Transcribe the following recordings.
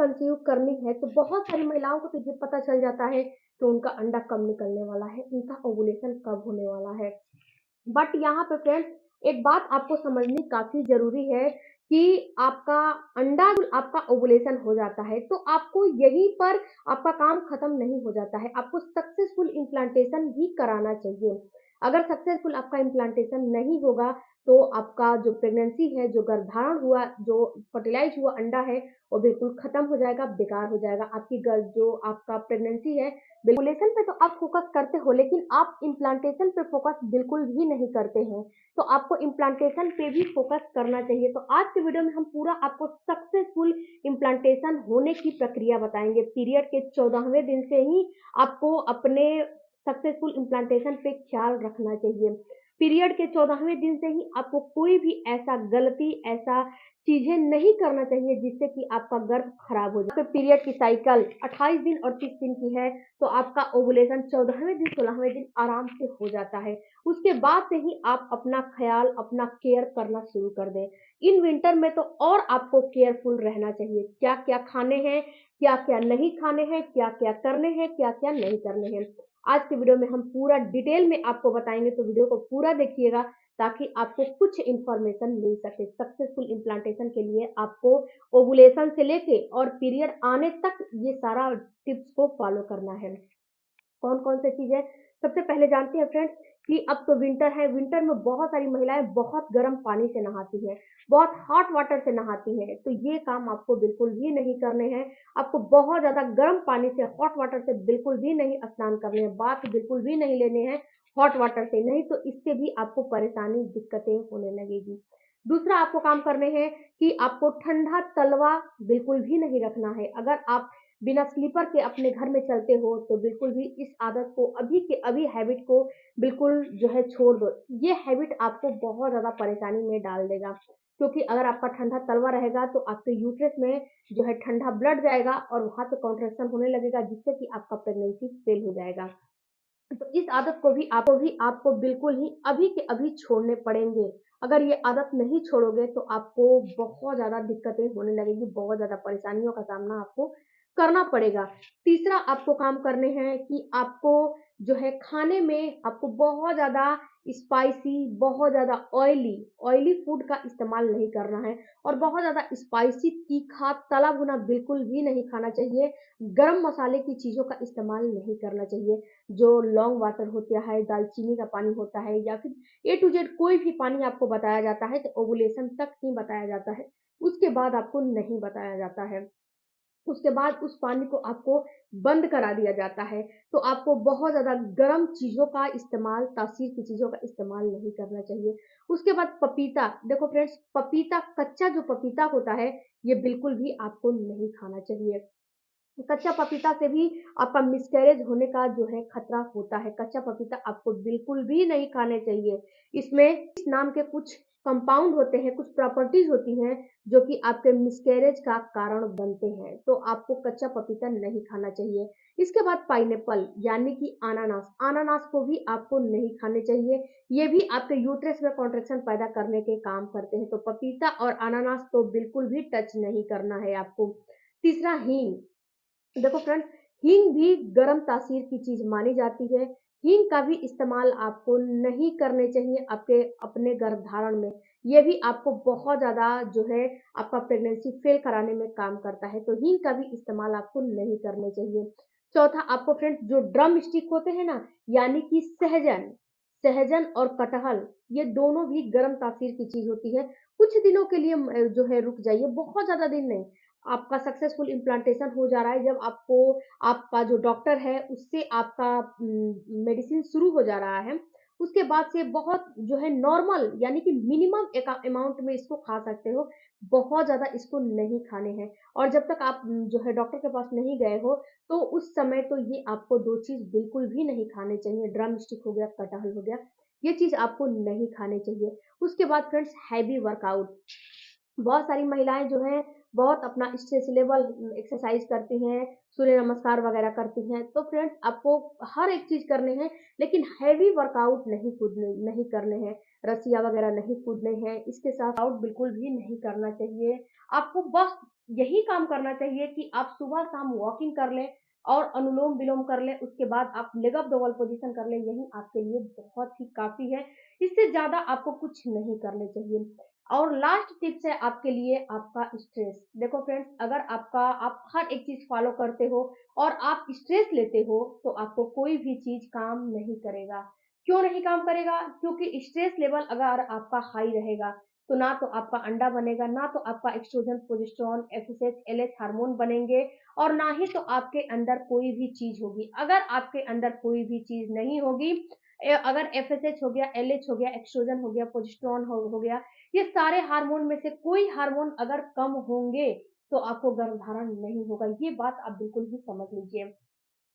Conceive करनी है तो बहुत सारी महिलाओं को तो ये पता चल जाता है कि उनका अंडा कब निकलने वाला है, उनका ओवुलेशन कब होने वाला है। बट यहाँ पे फ्रेंड्स एक बात आपको समझनी काफी जरूरी है कि आपका अंडा आपका ओवुलेशन हो जाता है तो आपको यहीं पर आपका काम खत्म नहीं हो जाता है, आपको सक्सेसफुल इम्प्लांटेशन भी कराना चाहिए। अगर सक्सेसफुल आपका इम्प्लांटेशन नहीं होगा तो आपका जो प्रेगनेंसी है, जो गर्भधारण हुआ, जो फर्टिलाइज हुआ अंडा है, वो बिल्कुल खत्म हो जाएगा, बेकार हो जाएगा। आपकी जो आपका प्रेगनेंसी है, ओवुलेशन पे तो आप फोकस करते हो लेकिन आप इम्प्लांटेशन पे फोकस बिल्कुल भी नहीं करते हैं। तो आपको इम्प्लांटेशन पे भी फोकस करना चाहिए। तो आज के वीडियो में हम पूरा आपको सक्सेसफुल इम्प्लांटेशन होने की प्रक्रिया बताएंगे। पीरियड के 14वें दिन से ही आपको अपने सक्सेसफुल इम्प्लांटेशन पे ख्याल रखना चाहिए। पीरियड के 14वें दिन से ही आपको कोई भी ऐसा गलती, ऐसा चीजें नहीं करना चाहिए जिससे कि आपका गर्भ खराब हो जाए। पीरियड की साइकिल 28 दिन और 30 दिन की है तो आपका ओवुलेशन 14वें दिन 16वें दिन आराम से हो जाता है। उसके बाद से ही आप अपना ख्याल, अपना केयर करना शुरू कर दें। इन विंटर में तो और आपको केयरफुल रहना चाहिए। क्या क्या खाने हैं, क्या क्या नहीं खाने हैं, क्या क्या करने हैं, क्या क्या नहीं करने हैं, आज के वीडियो में हम पूरा डिटेल में आपको बताएंगे। तो वीडियो को पूरा देखिएगा ताकि आपको कुछ इंफॉर्मेशन मिल सके। सक्सेसफुल इम्प्लांटेशन के लिए आपको ओवुलेशन से लेके और पीरियड आने तक ये सारा टिप्स को फॉलो करना है। कौन कौन सी चीजें, सबसे पहले जानते हैं फ्रेंड्स कि अब तो विंटर है। विंटर में बहुत सारी महिलाएं बहुत गर्म पानी से नहाती हैं, बहुत हॉट वाटर से नहाती हैं। तो ये काम आपको बिल्कुल भी नहीं करने हैं। आपको बहुत ज्यादा गर्म पानी से, हॉट वाटर से बिल्कुल भी नहीं स्नान करने हैं, बाथ बिल्कुल भी नहीं लेने हैं हॉट वाटर से, नहीं तो इससे भी आपको परेशानी, दिक्कतें होने लगेगी। दूसरा आपको काम करने हैं कि आपको ठंडा तलवा बिल्कुल भी नहीं रखना है। अगर आप बिना स्लीपर के अपने घर में चलते हो तो बिल्कुल भी इस आदत को, अभी के अभी हैबिट को बिल्कुल जो है छोड़ दो। ये हैबिट आपको बहुत ज्यादा परेशानी में डाल देगा, क्योंकि अगर आपका ठंडा तलवा रहेगा तो आपके यूट्रस में जो है ठंडा ब्लड जाएगा और वहां पे कॉन्ट्रेक्शन होने लगेगा जिससे कि आपका प्रेगनेंसी फेल हो जाएगा। तो इस आदत को भी आपको बिल्कुल ही अभी के अभी छोड़ने पड़ेंगे। अगर ये आदत नहीं छोड़ोगे तो आपको बहुत ज्यादा दिक्कतें होने लगेगी, बहुत ज्यादा परेशानियों का सामना आपको करना पड़ेगा। तीसरा आपको काम करने हैं कि आपको जो है खाने में आपको बहुत ज्यादा स्पाइसी, बहुत ज्यादा ऑयली ऑयली फूड का इस्तेमाल नहीं करना है और बहुत ज्यादा स्पाइसी, तीखा, तला भुना बिल्कुल भी नहीं खाना चाहिए। गरम मसाले की चीजों का इस्तेमाल नहीं करना चाहिए। जो लौंग वाटर होता है, दालचीनी का पानी होता है, या फिर ए टू जेड कोई भी पानी आपको बताया जाता है तो ओवुलेशन तक ही बताया जाता है, उसके बाद आपको नहीं बताया जाता है। उसके बाद उस पानी को आपको बंद करा दिया जाता है। तो आपको बहुत ज़्यादा गर्म चीज़ों का इस्तेमाल, तासीर की चीज़ों का इस्तेमाल नहीं करना चाहिए। उसके बाद पपीता, देखो फ्रेंड्स, पपीता, कच्चा जो पपीता होता है, ये बिल्कुल भी आपको नहीं खाना चाहिए। कच्चा पपीता से भी आपका मिसकैरेज होने का जो है खतरा होता है। कच्चा पपीता आपको बिल्कुल भी नहीं खाने चाहिए। इसमें इस नाम के कुछ कंपाउंड होते हैं, कुछ प्रॉपर्टीज होती हैं जो कि आपके मिसकैरेज का कारण बनते हैं। तो आपको कच्चा पपीता नहीं खाना चाहिए। इसके बाद पाइनएप्पल यानी कि अनानास, अनानास को भी आपको नहीं खाने चाहिए। ये भी आपके यूट्रस में कॉन्ट्रैक्शन पैदा करने के काम करते हैं। तो पपीता और अनानास तो बिल्कुल भी टच नहीं करना है आपको। तीसरा हींग, देखो फ्रेंड्स, हींग भी गर्म तासीर की चीज मानी जाती है। हींग का भी इस्तेमाल आपको नहीं करने चाहिए आपके अपने गर्भधारण में। ये भी आपको बहुत ज्यादा जो है आपका प्रेगनेंसी फेल कराने में काम करता है। तो हींग का भी इस्तेमाल आपको नहीं करने चाहिए। चौथा आपको फ्रेंड्स, जो ड्रम स्टिक होते हैं ना, यानी कि सहजन, सहजन और कटहल, ये दोनों भी गर्म तासीर की चीज होती है। कुछ दिनों के लिए जो है रुक जाइए, बहुत ज्यादा दिन नहीं। आपका सक्सेसफुल इम्प्लांटेशन हो जा रहा है, जब आपको आपका जो डॉक्टर है उससे आपका मेडिसिन शुरू हो जा रहा है, उसके बाद से बहुत जो है नॉर्मल यानी कि मिनिमम एक अमाउंट में इसको खा सकते हो, बहुत ज्यादा इसको नहीं खाने हैं। और जब तक आप जो है डॉक्टर के पास नहीं गए हो तो उस समय तो ये आपको दो चीज बिल्कुल भी नहीं खाने चाहिए, ड्रम स्टिक हो गया, कटहल हो गया, ये चीज आपको नहीं खाने चाहिए। उसके बाद फ्रेंड्स, हैवी वर्कआउट, बहुत सारी महिलाएं जो हैं बहुत अपना स्ट्रेस लेवल एक्सरसाइज करती हैं, सूर्य नमस्कार वगैरह करती हैं। तो फ्रेंड्स, आपको हर एक चीज करने हैं लेकिन हैवी वर्कआउट नहीं करने हैं। रस्सियाँ वगैरह नहीं कूदने हैं, इसके साथ आउट बिल्कुल भी नहीं करना चाहिए। आपको बस यही काम करना चाहिए कि आप सुबह-शाम वॉकिंग कर लें और अनुलोम-विलोम कर लें, उसके बाद आप लेग अप डबल पोज़ीशन कर लें, यही आपके लिए बहुत ही काफ़ी है। इससे ज़्यादा आपको कुछ नहीं करने चाहिए। और लास्ट टिप्स है आपके लिए आपका स्ट्रेस। देखो फ्रेंड्स, अगर आप हर एक चीज़ फ़ॉलो करते हो और आप स्ट्रेस लेते हो, तो आपको कोई भी चीज़ काम नहीं करेगा। क्यों नहीं काम करेगा? क्योंकि स्ट्रेस लेवल अगर आपका हाई रहेगा, तो ना तो आपका अंडा बनेगा, ना तो आपका estrogen, progesterone, FSH, LH hormone बनेंगे और ना ही तो आपके अंदर कोई भी चीज़ होगी। अगर आपके अंदर कोई भी चीज़ नहीं होगी, अगर एफएसएच हो गया, एलएच हो गया, एस्ट्रोजन हो गया, प्रोजेस्टेरोन हो गया, ये सारे हार्मोन में से कोई हार्मोन अगर कम होंगे, तो आपको गर्भधारण नहीं होगा। ये बात आप बिल्कुल ही समझ लीजिए।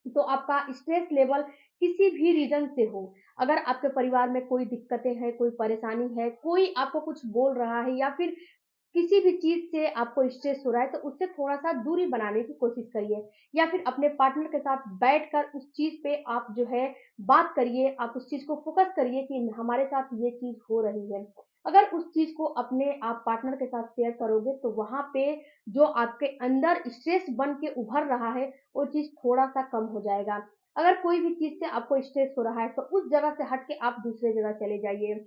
तो आपका स्ट्रेस लेवल किसी भी रीज़न से हो, अगर आपके परिवार में कोई दिक्कतें हैं, कोई परेशानी है, कोई आपको कुछ बोल रहा है या फिर किसी भी चीज़ से आपको स्ट्रेस हो रहा है, तो उससे थोड़ा-सा दूरी बनाने की कोशिश करिए या फिर अपने पार्टनर के साथ बैठकर उस चीज़ पे आप जो है बात करिए, आप उस चीज़ को फ़ोकस करिए कि हमारे साथ ये चीज़ हो रही है। अगर उस चीज़ को अपने आप पार्टनर के साथ शेयर करोगे, तो वहाँ पे जो आपके अंदर स्ट्रेस बन के उभर रहा है, वो चीज़ थोड़ा-सा कम हो जाएगा। अगर कोई भी चीज़ से आपको स्ट्रेस हो रहा है, तो उस जगह से हट के आप दूसरे जगह चले जाइए।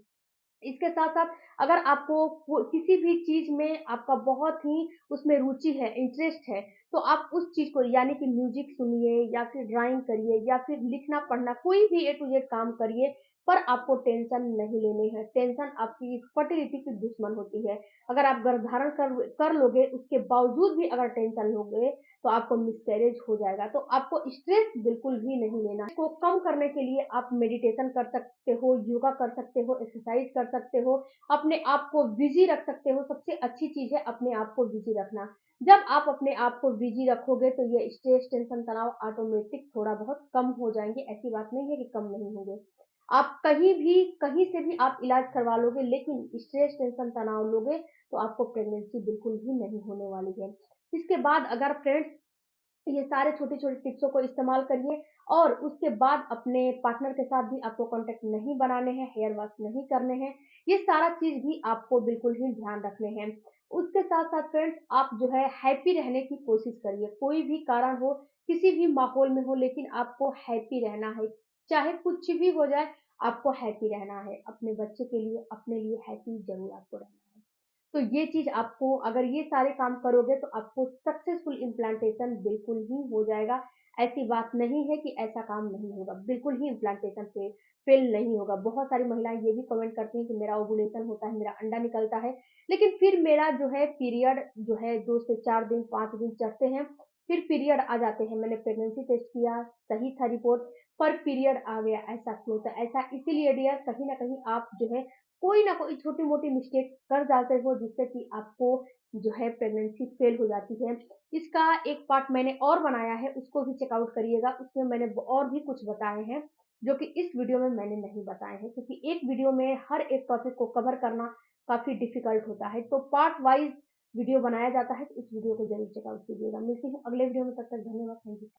इसके साथ-साथ अगर आपको किसी भी चीज़ में आपका बहुत ही उसमें रुचि है, इंटरेस्ट है, तो आप उस चीज़ को यानी कि म्यूज़िक सुनिए या फिर ड्राइंग करिए या फिर लिखना-पढ़ना कोई भी ए टू ज़ेड काम करिए, पर आपको टेंशन नहीं लेनी है। टेंशन आपकी फर्टिलिटी की दुश्मन होती है। अगर आप गर्भधारण कर लोगे, उसके बावजूद भी अगर टेंशन लोगे, तो आपको मिसकैरेज हो जाएगा। तो आपको स्ट्रेस बिल्कुल भी नहीं लेना है। इसको कम करने के लिए आप मेडिटेशन कर सकते हो, योगा कर सकते हो, एक्सरसाइज कर सकते हो, अपने आप को बिज़ी रख सकते हो। सबसे अच्छी चीज़ है अपने आप को बिज़ी रखना। जब आप अपने आप को बिज़ी रखोगे तो ये स्ट्रेस, टेंशन, तनाव ऑटोमेटिक थोड़ा बहुत कम हो जाएँगे। ऐसी बात नहीं है कि कम नहीं होंगे। आप कहीं से भी आप इलाज करवा लोगे लेकिन स्ट्रेस, टेंशन, तनाव लोगे तो आपको प्रेगनेंसी बिल्कुल भी नहीं होने वाली है। इसके बाद अगर फ्रेंड्स ये सारे छोटे-छोटे टिप्सों को इस्तेमाल करिए और उसके बाद अपने पार्टनर के साथ भी आपको कॉन्टैक्ट नहीं बनाने हैं, हेयर वॉश नहीं करने हैं। ये सारा चीज़ भी आपको बिल्कुल ही ध्यान रखने हैं। उसके साथ-साथ फ्रेंड्स आप जो है हैप्पी रहने की कोशिश करिए। कोई भी कारण हो, किसी भी माहौल में हो लेकिन आपको हैप्पी रहना है। चाहे कुछ भी हो जाए, आपको हैप्पी रहना है। अपने बच्चे के लिए, अपने लिए हैप्पी ज़रूर आपको रहना है। तो ये चीज़ आपको अगर ये सारे काम करोगे तो आपको सक्सेसफुल इम्प्लांटेशन बिल्कुल ही हो जाएगा। ऐसी बात नहीं है कि ऐसा काम नहीं होगा, बिल्कुल ही इम्प्लांटेशन फेल नहीं होगा। बहुत सारी महिलाएँ ये भी कमेंट करती हैं कि मेरा ओव्यूलेशन होता है, मेरा अंडा निकलता है, लेकिन फिर मेरा जो है पीरियड जो है 2 से 4 दिन, 5 दिन चढ़ते हैं, फिर पीरियड आ जाते हैं। मैंने प्रेगनेंसी टेस्ट किया, सही था रिपोर्ट, पर पीरियड आ गया, ऐसा क्यों? तो ऐसा इसीलिए डियर कहीं न कहीं आप जो है कोई ना कोई छोटी-मोटी मिस्टेक कर जाते हो जिससे कि आपको जो है प्रेगनेंसी फेल हो जाती है। इसका एक पार्ट मैंने और बनाया है, उसको भी चेकआउट करिएगा। उसमें मैंने और भी कुछ बताए हैं, जो कि इस वीडियो में मैंने नहीं बताए हैं क्योंकि एक वीडियो में हर एक टॉपिक को कवर करना काफ़ी डिफ़िकल्ट होता है। तो पार्ट वाइज़ वीडियो बनाया जाता है, तो इस वीडियो को ज़रूर चेकआउट कीजिएगा। मिलती हूँ अगले वीडियो में, तब तक धन्यवाद। Thank you.